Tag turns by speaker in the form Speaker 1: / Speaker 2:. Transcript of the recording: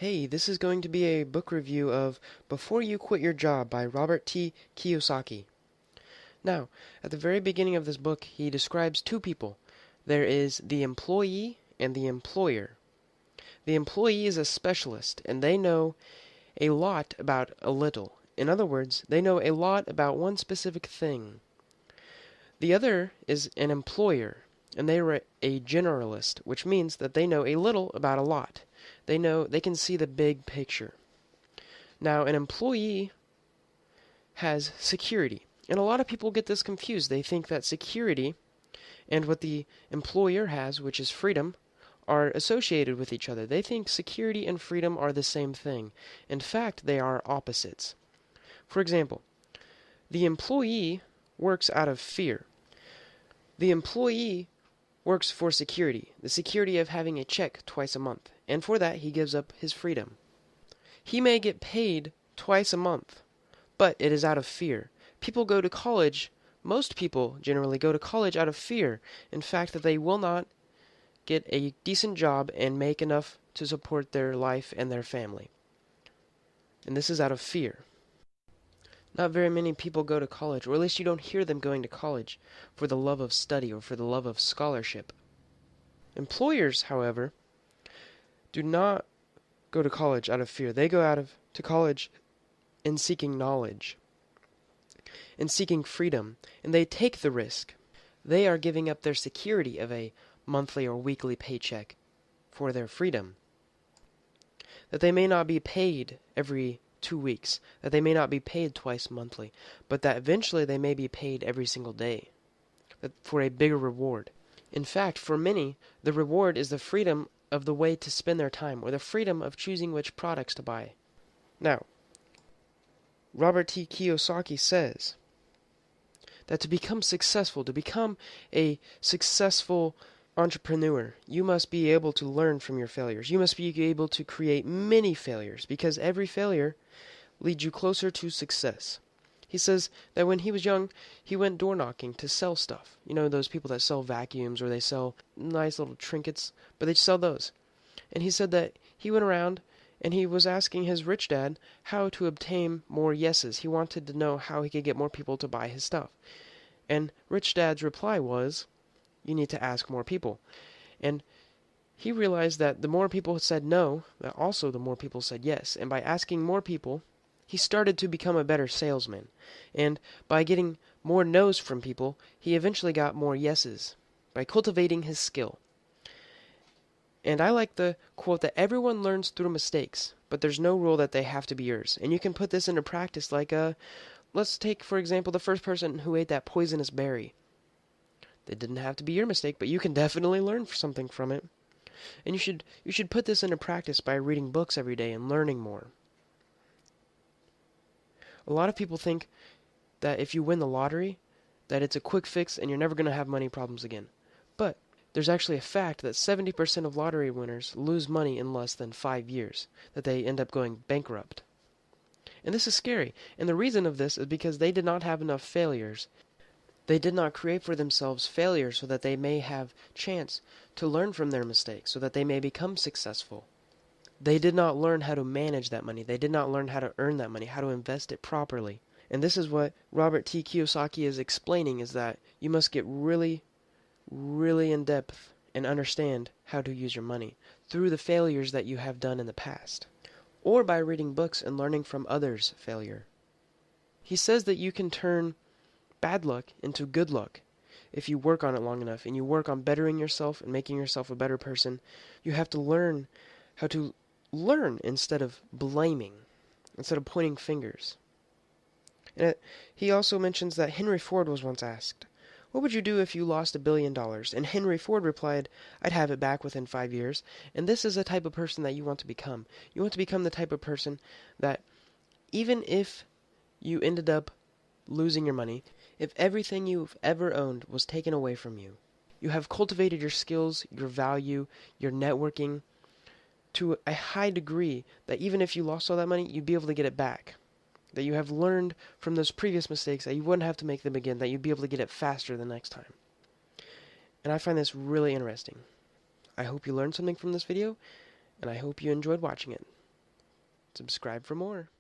Speaker 1: Hey, this is going to be a book review of Before You Quit Your Job by Robert T. Kiyosaki. Now, at the very beginning of this book, he describes two people. There is the employee and the employer. The employee is a specialist, and they know a lot about a little. In other words, they know a lot about one specific thing. The other is an employer, and they are a generalist, which means that they know a little about a lot. They can see the big picture. Now, an employee has security, and a lot of people get this confused. They think that security and what the employer has, which is freedom, are associated with each other. They think security and freedom are the same thing. In fact, they are opposites. For example, the employee works out of fear. The employee works for security, the security of having a check twice a month, and for that he gives up his freedom. He may get paid twice a month, but it is out of fear. People go to college, most people generally go to college out of fear, in fact that they will not get a decent job and make enough to support their life and their family. And this is out of fear. Not very many people go to college, or at least you don't hear them going to college for the love of study or for the love of scholarship. Employers, however, do not go to college out of fear. They go to college in seeking knowledge, in seeking freedom, and they take the risk. They are giving up their security of a monthly or weekly paycheck for their freedom. That they may not be paid every 2 weeks, that they may not be paid twice monthly, but that eventually they may be paid every single day for a bigger reward. In fact, for many, the reward is the freedom of the way to spend their time, or the freedom of choosing which products to buy. Now, Robert T. Kiyosaki says that to become successful, to become a successful entrepreneur, you must be able to learn from your failures. You must be able to create many failures, because every failure leads you closer to success. He says that when he was young, he went door knocking to sell stuff. You know, those people that sell vacuums or they sell nice little trinkets, but they sell those. And he said that he went around and he was asking his rich dad how to obtain more yeses. He wanted to know how he could get more people to buy his stuff. And rich dad's reply was, you need to ask more people. And he realized that the more people said no, that also the more people said yes. And by asking more people, he started to become a better salesman. And by getting more no's from people, he eventually got more yeses by cultivating his skill. And I like the quote that everyone learns through mistakes, but there's no rule that they have to be yours. And you can put this into practice like, let's take, for example, the first person who ate that poisonous berry. It didn't have to be your mistake, but you can definitely learn something from it. And you should put this into practice by reading books every day and learning more. A lot of people think that if you win the lottery, that it's a quick fix and you're never going to have money problems again. But there's actually a fact that 70% of lottery winners lose money in less than 5 years, that they end up going bankrupt. And this is scary. And the reason of this is because they did not have enough failures. They did not create for themselves failures so that they may have chance to learn from their mistakes, so that they may become successful. They did not learn how to manage that money. They did not learn how to earn that money, how to invest it properly. And this is what Robert T. Kiyosaki is explaining, is that you must get really, really in depth and understand how to use your money through the failures that you have done in the past, or by reading books and learning from others' failure. He says that you can turn bad luck into good luck if you work on it long enough and you work on bettering yourself and making yourself a better person. You have to learn how to learn instead of blaming, instead of pointing fingers. And he also mentions that Henry Ford was once asked, what would you do if you lost $1 billion? And Henry Ford replied, I'd have it back within 5 years. And this is the type of person that you want to become. You want to become the type of person that even if you ended up losing your money, if everything you've ever owned was taken away from you, you have cultivated your skills, your value, your networking to a high degree that even if you lost all that money, you'd be able to get it back. That you have learned from those previous mistakes, that you wouldn't have to make them again, that you'd be able to get it faster the next time. And I find this really interesting. I hope you learned something from this video, and I hope you enjoyed watching it. Subscribe for more.